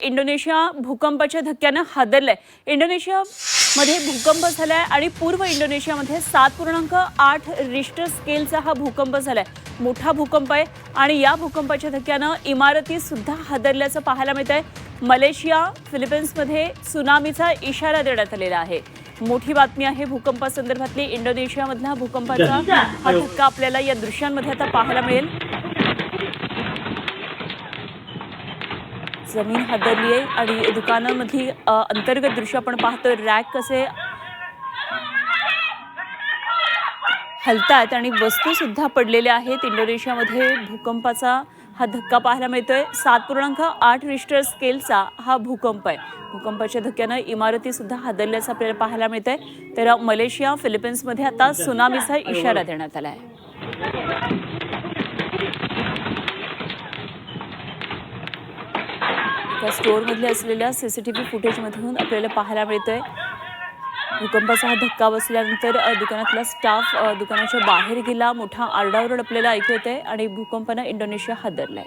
Indonesia भूकंपाच्या धक्क्यानं हादरलंय। इंडोनेशियामध्ये भूकंप झालाय आणि पूर्व इंडोनेशियामध्ये 7.8 रिश्टर स्केलचा हा भूकंप झालाय। मोठा भूकंप आहे आणि या भूकंपाच्या धक्क्यानं इमारती सुद्धा हादरल्याचं पाहायला मिळतंय। मलेशिया, फिलिपाईन्समध्ये त्सुनामीचा इशारा देण्यात आलेला आहे। मोठी बातमी आहे भूकंपासंदर्भातली। इंडोनेशियामधला भूकंपाचा हा धक्का आपल्याला या दृश्यांमध्ये आता पाहायला मिळेल। जमीन हादरली आहे आणि दुकानांमधली अंतर्गत दृश्य आपण पाहतोय। रॅक कसे हलतात आणि वस्तू सुद्धा पडलेल्या आहेत। इंडोनेशियामध्ये भूकंपाचा हा धक्का पाहायला मिळतोय। 7.8 रिश्टर स्केलचा हा भूकंप आहे। भूकंपाच्या धक्क्यानं इमारती सुद्धा हादरल्याचं आपल्याला पाहायला मिळतंय। तर मलेशिया, फिलिपाईन्समध्ये आता त्सुनामीचा इशारा देण्यात आला आहे। त्या स्टोअरमधले असलेल्या सीसीटीव्ही फुटेजमधून आपल्याला पाहायला मिळतंय भूकंपाचा हा धक्का बसल्यानंतर दुकानातला स्टाफ दुकानाच्या बाहेर गेला। मोठा आरडाओरड आपल्याला ऐकू येतंय आणि भूकंपानं इंडोनेशिया हादरलंय।